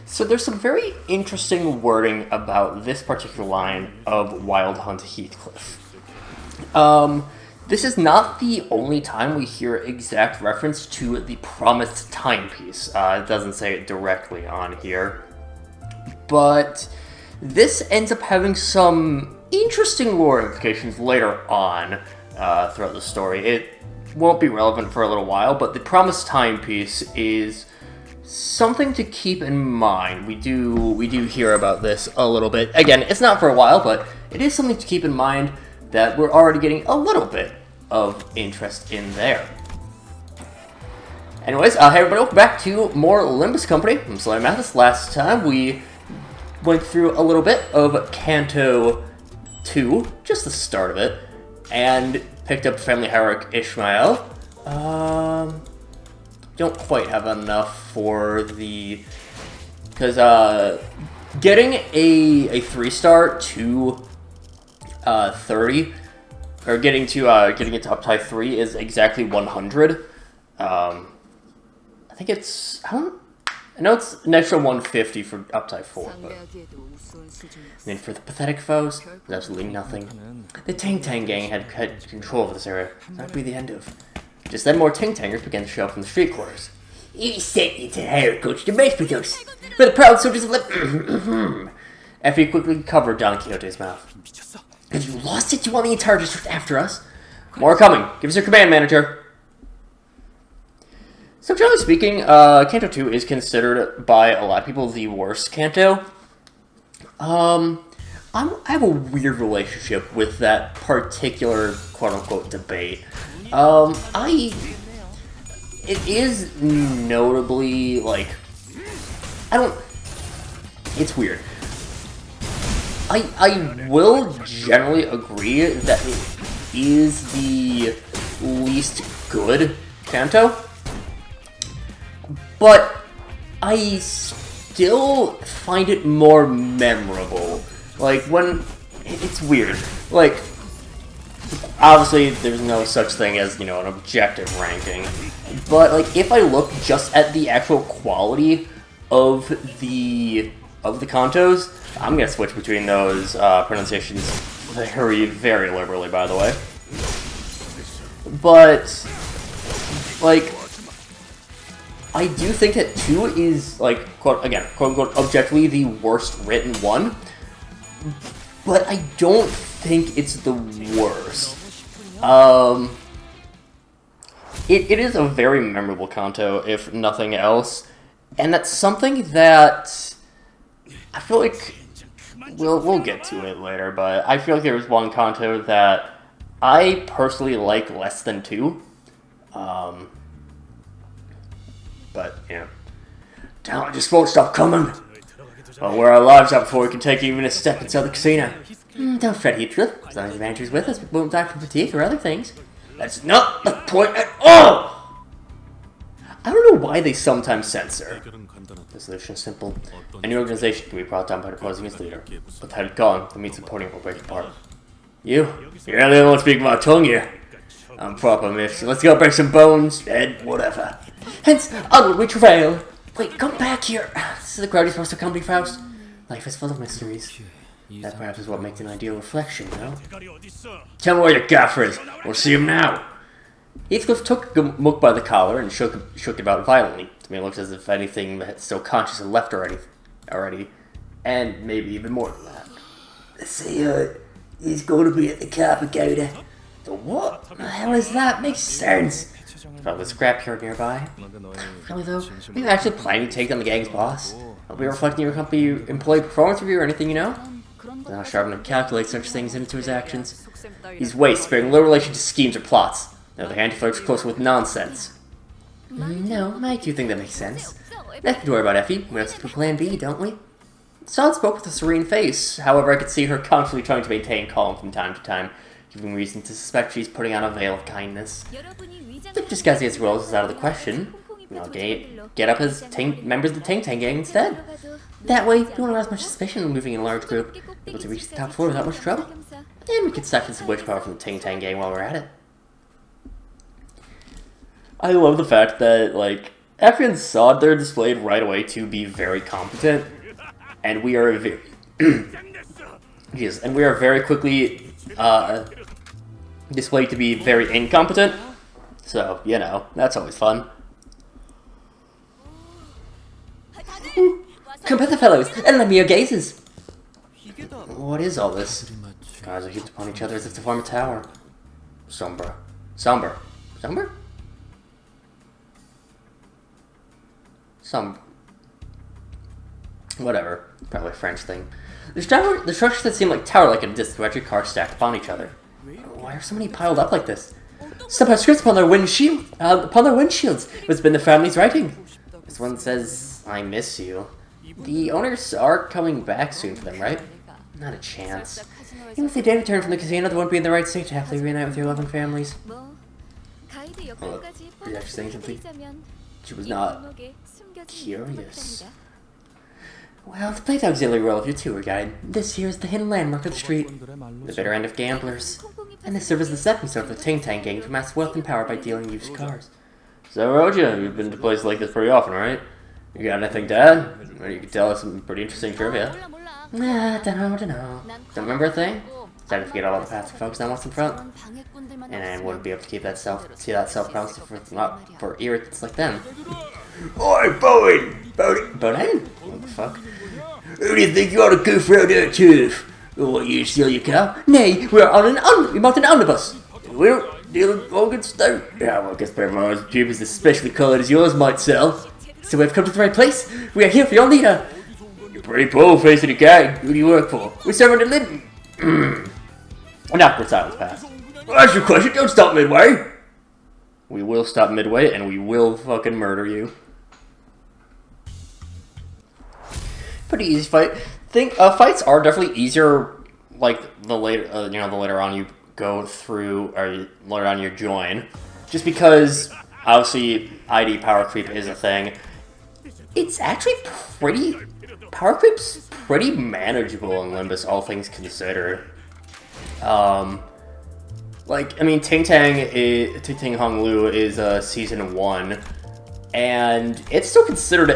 So there's some very interesting wording about this particular line of Wild Hunt Heathcliff. This is not the only time we hear exact reference to the promised timepiece. It doesn't say it directly on here. But this ends up having some interesting lore implications later on throughout the story. It won't be relevant for a little while, but the promised timepiece is something to keep in mind. We do hear about this a little bit. Again, it's not for a while, but it is something to keep in mind that we're already getting a little bit of interest in there. Anyways, hey everybody, welcome back to more Limbus Company. I'm SlayerMathis. Last time we went through a little bit of Canto 2, just the start of it, and picked up Family Hierarch Ishmael. Don't quite have enough for the... because, getting a 3-star to 30, or getting it to uptie 3 is exactly 100. I think it's... I know it's an extra 150 for uptie 4, but... And for the pathetic foes, there's absolutely nothing. The Ting Tang gang had control of this area. That would be the end of. Just then more Ting Tangers began to show up from the street quarters. "You sent me to hire coach to mess with us. For the proud soldiers of Effie quickly covered Don Quixote's mouth. "Have you lost it? You want the entire district after us?" "More coming. Give us your command, manager." So generally speaking, Canto 2 is considered by a lot of people the worst Canto. I have a weird relationship with that particular quote-unquote debate. It is notably, like, it's weird. I will generally agree that it is the least good Canto, but I still find it more memorable. Like, when... it's weird. Like, obviously, there's no such thing as, you know, an objective ranking. But, like, if I look just at the actual quality of the cantos, I'm gonna switch between those pronunciations very, very liberally, by the way. But, like, I do think that 2 is, like, quote-unquote, objectively the worst written one. But I don't think it's the worst. It is a very memorable canto, if nothing else. And that's something that I feel like we'll get to it later, but I feel like there was one canto that I personally like less than 2. But, yeah. Talent just won't stop coming. We'll wear our lives out before we can take even a step inside the casino. Don't fret, Heathcliff. As long as the manager's with us, we won't die from fatigue or other things. That's not the point at all! I don't know why they sometimes censor. The solution is simple. Any organization can be brought down by deposing its leader. But that had gone, the means supporting it will break apart. You're the only one speaking my tongue here. I'm proper, miss. So let's go break some bones, and whatever. Hence, onward we travail. Wait, come back here. This is the crowd you're supposed to come to, Faust. Life is full of mysteries. That perhaps is what makes an ideal reflection, no? Tell me where your gaffer is. We'll see him now. Heathcliff took Mook by the collar and shook it about violently. To me, it looks as if anything that's still conscious had left already. And maybe even more than that. See, he's going to be at the Carpigator. The what? What the hell is that? Makes sense. Probably a scrapyard nearby. Really though, are you actually planning to take on the gang's boss? I'll be reflecting your company employee performance review or anything, you know? Now Sharpman calculates such things into his actions. He's waste, bearing little relation to schemes or plots. On the other hand, he flirts closer with nonsense. No, I do think that makes sense. Nothing to worry about, Effie. We have to plan B, don't we? Sod spoke with a serene face. However, I could see her constantly trying to maintain calm from time to time, giving reason to suspect she's putting on a veil of kindness. If disguising as roles is out of the question, I'll get up as members of the Ting Tang gang instead. That way, you won't arouse much suspicion when moving in a large group, able to reach the top floor without much trouble. And we can siphon some witch power from the Ting Tang gang while we're at it. I love the fact that, like, Afghans saw they're displayed right away to be very competent, and we are very, and we are very quickly displayed to be very incompetent. So, you know, that's always fun. Come hither, fellows, and lend me your gazes. What is all this? Guys are heaped upon each other as if to form a tower. Somber. Somber. Somber? Whatever. Probably a French thing. The structures that seem like tower-like in a distance were actually cars stacked upon each other. Why are so many piled up like this? Some have scripts upon their windshields. It's been the family's writing. This one says, "I miss you." The owners are coming back soon for them, right? Not a chance. Even if they did return from the casino, they won't be in the right state to happily reunite with your loving families. Are you actually saying something? She was not curious. Well, to play the auxiliary role of your tour guide, this here is the hidden landmark of the street, the bitter end of gamblers. And this serves as the stepping stone for the Ting Tang gang to amass wealth and power by dealing used cars. So, Roja, you've been to places like this pretty often, right? You got anything to add? Or you could tell us some pretty interesting trivia. Nah, dunno. Don't remember a thing? Started to forget all the past folks now what's in front. And I wouldn't be able to keep that self-conscious for irritants like them. Oi, Bowen! What the fuck? Who do you think you ought to goof around there, Turf? What, you steal your car? Nay, we mounted an omnibus. We don't deal in all good stuff. Yeah, well, I guess Paramount's tube is especially coloured as yours might sell. So we've come to the right place. We are here for your leader. You're pretty bold-faced the gang. Who do you work for? We serve under Linden. An awkward silence passed. Well, that's your question. Don't stop midway. We will stop midway, and we will fucking murder you. Pretty easy fight. Fights are definitely easier. Like the later, the later on you go through, or later on you join, just because obviously ID power creep is a thing. It's actually power creep's pretty manageable in Limbus, all things considered. Ting Tang Hong Lu is season 1, and it's still considered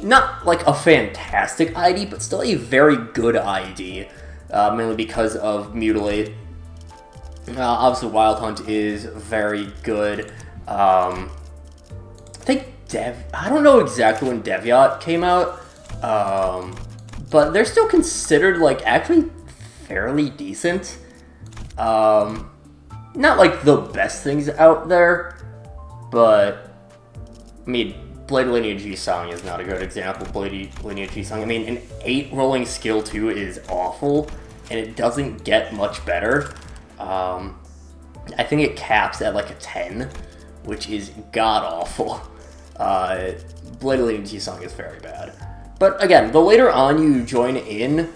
not like a fantastic ID, but still a very good ID, mainly because of Mutilate. Obviously, Wild Hunt is very good. I think I don't know exactly when Deviat came out, but they're still considered actually fairly decent. Not like the best things out there, but I mean, Blade Lineage G-Song is not a good example. Blade Lineage G-Song, I mean, an 8 rolling skill 2 is awful, and it doesn't get much better. I think it caps at a 10, which is god-awful. Blade Lineage G-Song is very bad. But again, the later on you join in,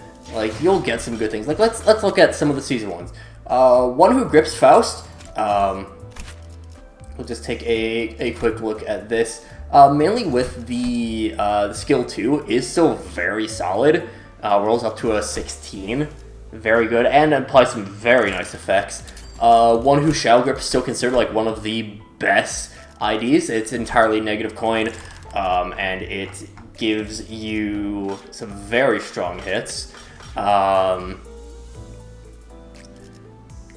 you'll get some good things. Let's look at some of the season ones. One Who Grips Faust. We'll just take a quick look at this. Mainly with the skill 2 is still very solid. Rolls up to a 16. Very good, and applies some very nice effects. One Who Shall Grip is still considered one of the best IDs. It's entirely negative coin, and it gives you some very strong hits.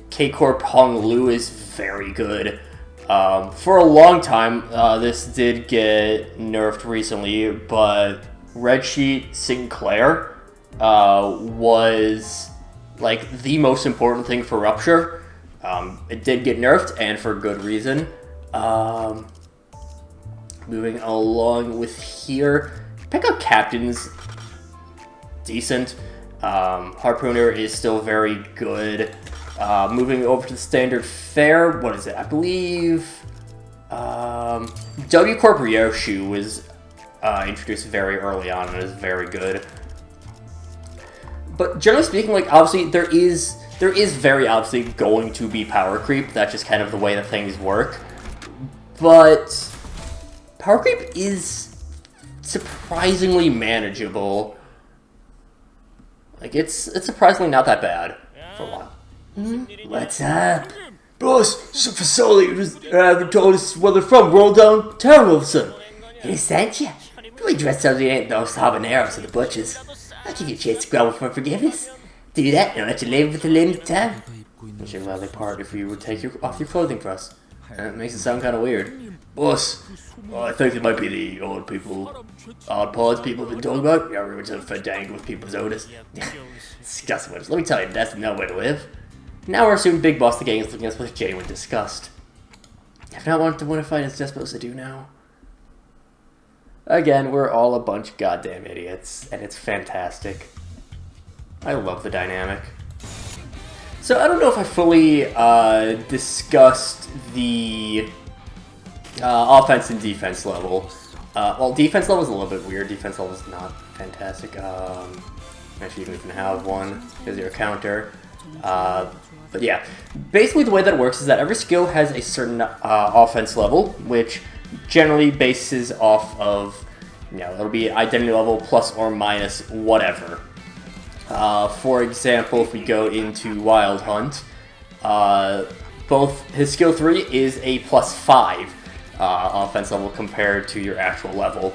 K-Corp Hong Lu is very good. For a long time, this did get nerfed recently, but Red Sheet Sinclair was the most important thing for Rupture. It did get nerfed, and for good reason. Moving along with here, Pickup Captain's decent. Harpooner is still very good. Moving over to the standard fare, what is it? I believe W Corp Ryoshu was introduced very early on and is very good. But generally speaking, obviously there is very obviously going to be power creep. That's just kind of the way that things work. But power creep is surprisingly manageable. It's surprisingly not that bad for a while. What's up? Boss, some facility just haven't told us where they're from. Roll downtown all of a sudden. Who sent you? Really dressed up you ain't those habaneros or the butchers. I'll give you a chance to grovel for forgiveness. Do that and I'll let you live with the limited time. We should gladly part if you would take off your clothing for us. It makes it sound kind of weird. Boss, I think it might be the old people, odd pods people have been talking about. Yeah, we're just fandangle with people's odors. Disgusting. Let me tell you, that's no way to live. Now we're assuming Big Boss the gang is looking at us with genuine disgust. If not wanted to win a fight, it's just supposed to do now. Again, we're all a bunch of goddamn idiots, and it's fantastic. I love the dynamic. So I don't know if I fully discussed the offense and defense level. Well, defense level is a little bit weird. Defense level is not fantastic. Actually, you don't even have one because you're a counter. But yeah, basically the way that it works is that every skill has a certain offense level, which generally bases off of, you know, it'll be identity level plus or minus whatever. For example, if we go into Wild Hunt, both his skill 3 is a +5 offense level compared to your actual level.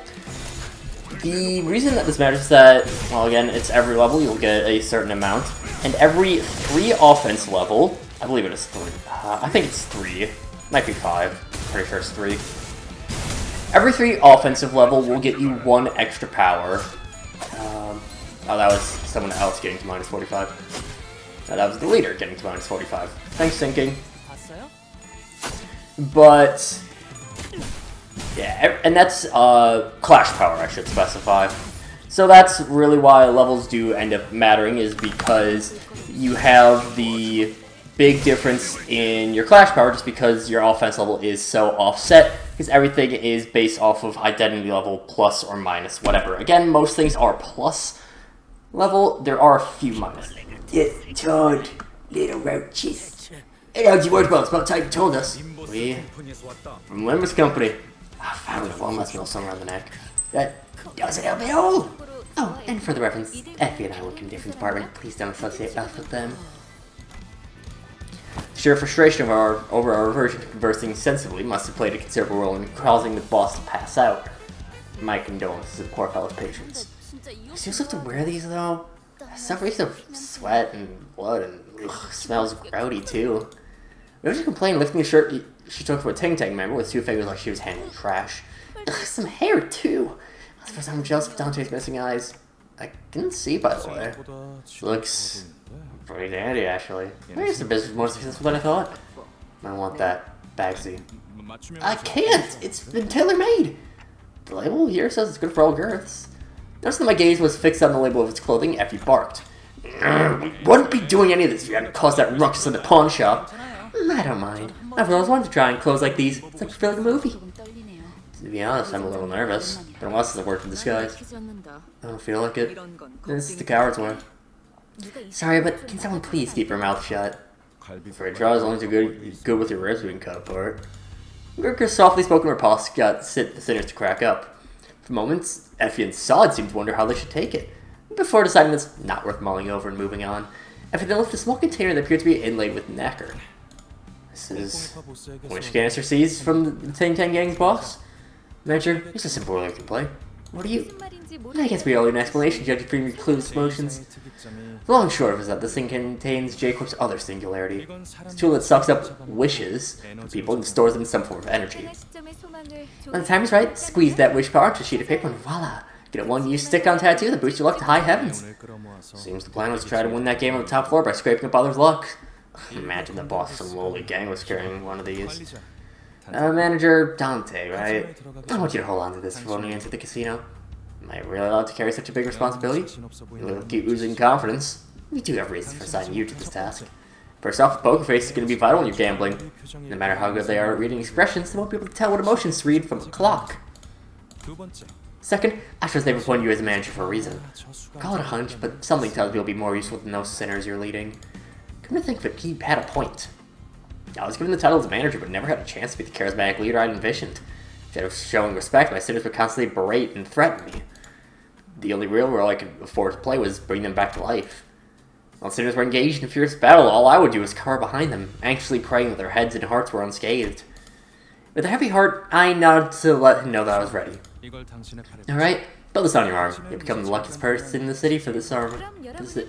The reason that this matters is that, well, again, it's every level, you'll get a certain amount, and every 3 offense level, I believe it is 3, I think it's 3, might be 5, pretty sure it's 3. Every 3 offensive level will get you 1 extra power. Oh, that was someone else getting to -45. No, that was the leader getting to -45. Thanks, Sinking. But yeah, and that's clash power, I should specify. So that's really why levels do end up mattering, is because you have the big difference in your clash power just because your offense level is so offset, because everything is based off of identity level plus or minus whatever. Again, most things are plus level, there are a few minus. Yes, Toad, little roaches. Hey, how'd you work about? It's about time you told us. We from Limbus Company. I found it. One must know somewhere on the neck. That doesn't help at all. Oh, and for the reference, Effie and I work in a different department. Please don't associate us with them. Sheer frustration over our aversion to conversing sensibly must have played a considerable role in causing the boss to pass out. My condolences to the poor fellow's patience. You still have to wear these though? Suffering of sweat and blood and smells grody too. We were just complaining lifting the shirt she took from a Ting Tang member with 2 fingers like she was handling trash. Some hair too. That's the first time I'm jealous of Dante's missing eyes. I can see, by the way. Looks pretty dandy actually. Maybe it's the business more successful than I thought. I want that Bagsy. I can't! It's been tailor-made! The label here says it's good for all girths. Notice that my gaze was fixed on the label of its clothing. Effie barked. We wouldn't be doing any of this if you hadn't caused that ruckus in the pawn shop. I don't mind. I've always wanted to try on clothes like these. It's like filming a movie. To be honest, I'm a little nervous. Been a while since I've worked in disguise. I don't feel like it. This is the coward's one. Sorry, but can someone please keep her mouth shut? For a draw, as long as you're good with your ribs being cut apart. Gurka's softly spoken riposte got the sinners to crack up. For moments, Effie and Sod seemed to wonder how they should take it. Before deciding it's not worth mulling over and moving on, Effie then lifted a small container that appeared to be inlaid with nacre. This is which canister seized from the Ting Tang Gang's boss? Manager, it's a simple role you can play. What are you? I guess we owe you an explanation, judging from your clueless motions. The long and short of it is that this thing contains J-Corp's other singularity. It's a tool that sucks up wishes from people and stores them in some form of energy. When the time is right, squeeze that wish power onto a sheet of paper and voila! Get a one-use stick-on tattoo that boosts your luck to high heavens. Seems the plan was to try to win that game on the top floor by scraping up others' luck. Imagine the boss of some lowly gang was carrying one of these. Manager Dante, right? I want you to hold on to this for going into the casino. Am I really allowed to carry such a big responsibility? You'll keep losing confidence. We do have reasons for assigning you to this task. First off, poker face is going to be vital when you're gambling. No matter how good they are at reading expressions, they won't be able to tell what emotions to read from a clock. Second, I trust they've appointed you as a manager for a reason. Call it a hunch, but something tells me you'll be more useful than those sinners you're leading. Come to think of it, he had a point. I was given the title as manager, but never had a chance to be the charismatic leader I'd envisioned. Instead of showing respect, my sinners would constantly berate and threaten me. The only real role I could afford to play was bring them back to life. While sinners were engaged in fierce battle, all I would do was cower behind them, anxiously praying that their heads and hearts were unscathed. With a heavy heart, I nodded to let him know that I was ready. Alright, build this on your arm. You'll become the luckiest person in the city for this arm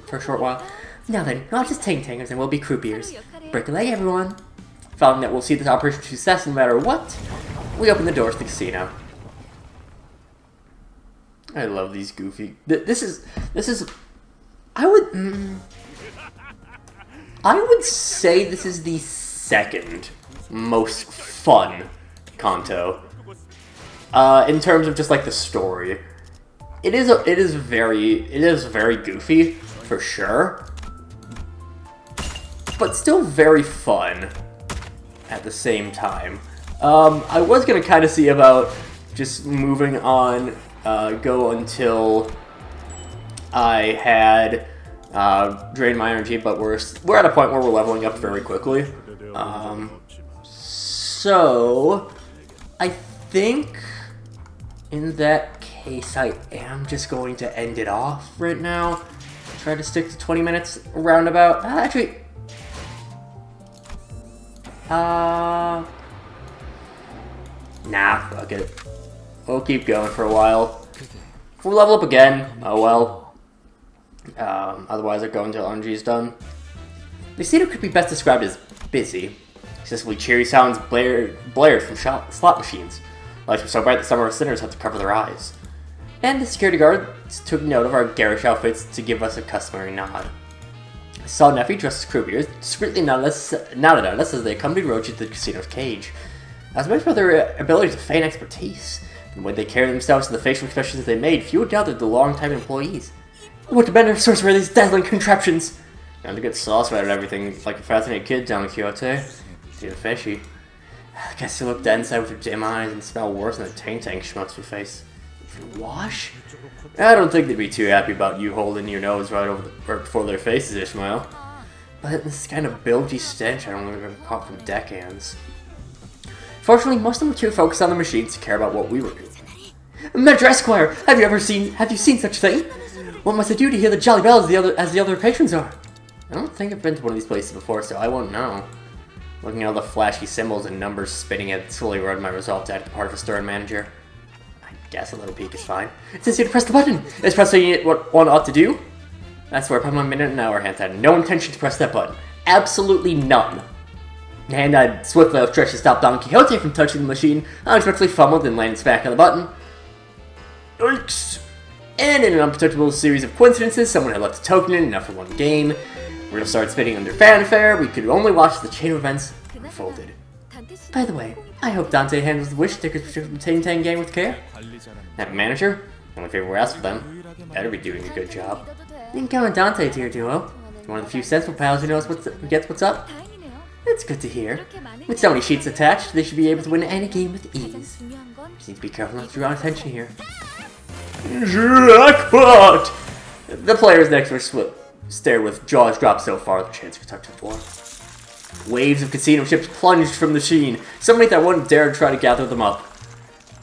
for a short while. Now then, not just tank tankers and we'll be croupiers. Break a leg, everyone. Following that we'll see this operation success no matter what. We open the doors to the casino. I love these goofy... This is... I would say this is the second most fun Kanto. In terms of just like the story. It is very goofy, for sure. But still very fun at the same time. I was gonna kind of see about just moving on, go until I had drained my energy, but we're at a point where we're leveling up very quickly. So I think in that case I am just going to end it off right now. Try to stick to 20 minutes roundabout. Actually, nah, fuck it. We'll keep going for a while. If we level up again, oh well. Otherwise I'll go until RNG is done. The casino could be best described as busy. Excessively cheery sounds blared from slot machines. Lights were so bright that some of our sinners had to cover their eyes. And the security guards took note of our garish outfits to give us a customary nod. I saw Neffy dressed as croupiers discreetly nodded at us as they accompanied Roach to the casino's cage. I was amazed by their ability to feign expertise. And when they carried themselves and the facial expressions they made, few would doubt that the long-time employees. What better source were these dazzling contraptions? Time to get sauce right at everything, like a fascinated kid, Don Quixote. Too fishy. I guess you look dead inside with your dim eyes and smell worse than a tank schmutz your face. If you wash? I don't think they'd be too happy about you holding your nose right before their faces, Ishmael. But this kind of bilgy stench I don't think I've caught from deckhands. Fortunately, most of them were too focused on the machines to care about what we were doing. Manager Esquire, have you seen such a thing? What must I do to hear the jolly bells as the other patrons are? I don't think I've been to one of these places before, so I won't know. Looking at all the flashy symbols and numbers spinning at slowly eroded my resolve to act the part of a stern manager. I guess a little peek is fine. It says here to press the button! Is pressing it what one ought to do? That's where I put my minute and hour hand. I had no intention to press that button. Absolutely none. And I swiftly outstretched to stop Don Quixote from touching the machine. I unexpectedly fumbled and landed smack on the button. Yikes! And in an unpredictable series of coincidences, someone had left a token in enough for one game. Wheels started spinning under fanfare. We could only watch the chain of events unfolded. By the way, I hope Dante handles the wish stickers for the Tang Tang gang with care. That manager, only favor we ask for them, better be doing a good job. You can count on Dante, dear duo. One of the few sensible pals who knows who gets what's up. It's good to hear. With so many sheets attached, they should be able to win any game with ease. Just need to be careful not to draw attention here. Jackpot! The players next were stared with jaws dropped so far the chance could touch the floor. Waves of casino chips plunged from the sheen, so many that I wouldn't dare try to gather them up.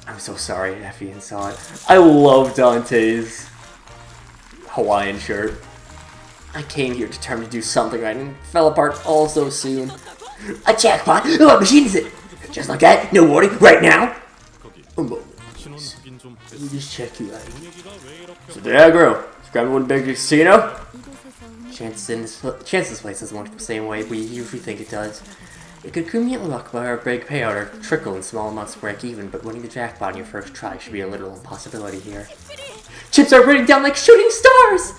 I'm so sorry Effie saw it. I love Dante's Hawaiian shirt. I came here determined to do something right and fell apart all so soon. A jackpot? What machine is it? Just like that? No warning? Right now? A moment, please. Let me just check you out. So there I grow. Grab one big casino? Chances this place doesn't work the same way we usually think it does. It could conveniently luck by our big payout or trickle in small amounts to break even, but winning the jackpot on your first try should be a literal impossibility here. Chips are raining down like shooting stars!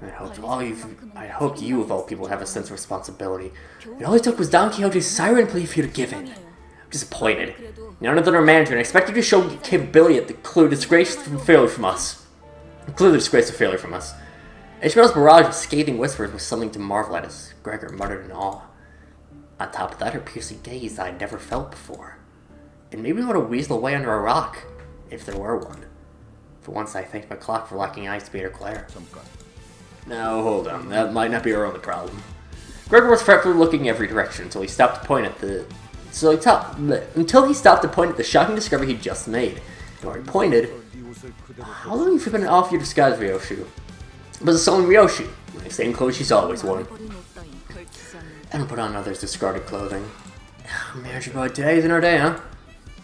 I hope you of all people have a sense of responsibility. It all it took was Don Quixote's siren plea for you to give in. I'm disappointed. None other than our manager, and I expect you to show capability at the clear disgrace of failure from us. Ishmael's barrage of scathing whispers was something to marvel at as Gregor muttered in awe. On top of that, her piercing gaze I'd never felt before. It made me want to weasel away under a rock, if there were one. For once I thanked my clock for lacking eyes to be her glare. Now, hold on, that might not be our only problem. Gregor was fretfully looking every direction until he stopped to point at the shocking discovery he'd just made. And where he pointed, how long have you been off your disguise, Ryoshu? It was a sullen Ryoshu, the same clothes she's always worn. I don't put on others' discarded clothing. Manager boy, today isn't our day, huh?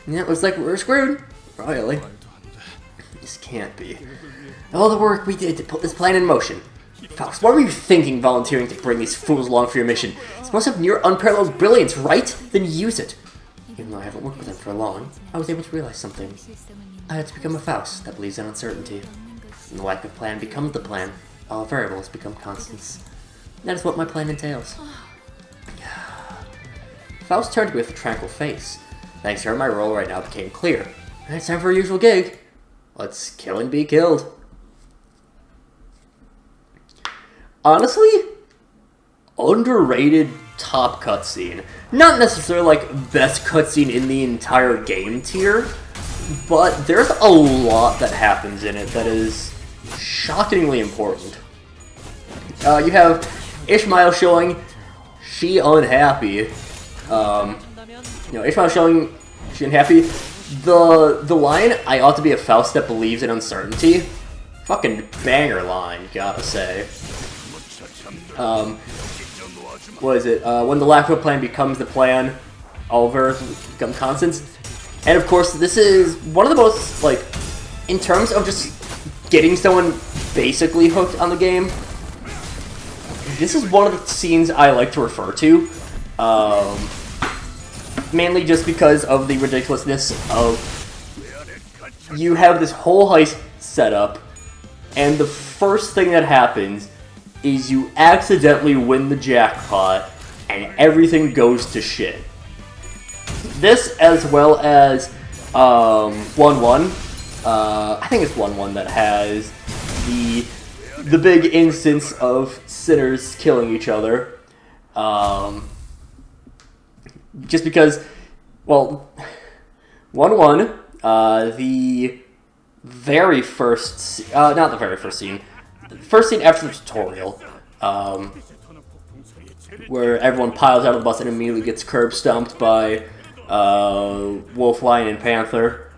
Yeah, it looks like we're screwed. Royally. This can't be. All the work we did to put this plan in motion. Faust, what were you thinking volunteering to bring these fools along for your mission? It's supposed to have near unparalleled brilliance, right? Then use it. Even though I haven't worked with them for long, I was able to realize something. I had to become a Faust that believes in uncertainty. When the lack of plan becomes the plan, all variables become constants. That is what my plan entails. Faust turned to me with a tranquil face. Thanks to her, my role right now became clear. It's time for our usual gig. Let's kill and be killed. Honestly, underrated top cutscene. Not necessarily like best cutscene in the entire game tier, but there's a lot that happens in it that is shockingly important. You have Ishmael showing she unhappy. Ishmael showing she unhappy. The line, I ought to be a Faust that believes in uncertainty. Fucking banger line, gotta say. What is it? When the lack of a plan becomes the plan, all variables become constants. And of course, this is one of the most, like, in terms of just getting someone basically hooked on the game, this is one of the scenes I like to refer to. Mainly just because of the ridiculousness of you have this whole heist set up, and the first thing that happens is you accidentally win the jackpot, and everything goes to shit. This, as well as 1-1, I think it's 1-1 that has the big instance of sinners killing each other. Just because, well, 1-1, the very first, not the very first scene, the first scene after the tutorial, where everyone piles out of the bus and immediately gets curb stomped by Wolf, Lion, and Panther.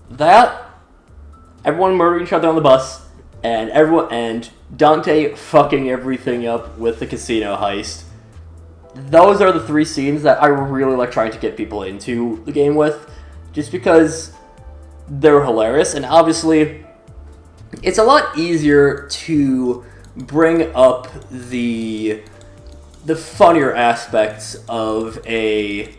That, everyone murdering each other on the bus, and Dante fucking everything up with the casino heist. Those are the three scenes that I really like trying to get people into the game with, just because they're hilarious, and obviously it's a lot easier to bring up the funnier aspects of a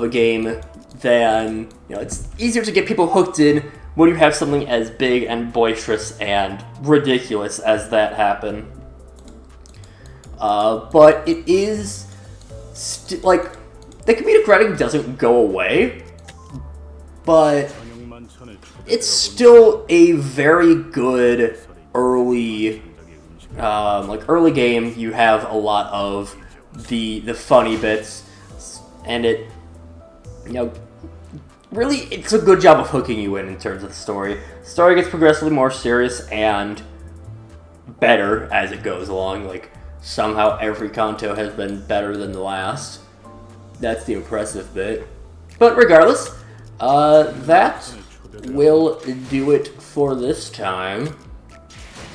game than, it's easier to get people hooked in when you have something as big and boisterous and ridiculous as that happen. But it is like, the comedic writing doesn't go away, but it's still a very good early game. You have a lot of the funny bits, and it, really, it's a good job of hooking you in terms of the story. The story gets progressively more serious and better as it goes along. Like, somehow every Kanto has been better than the last. That's the impressive bit. But regardless, that will do it for this time.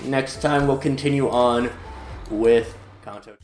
Next time we'll continue on with Kanto.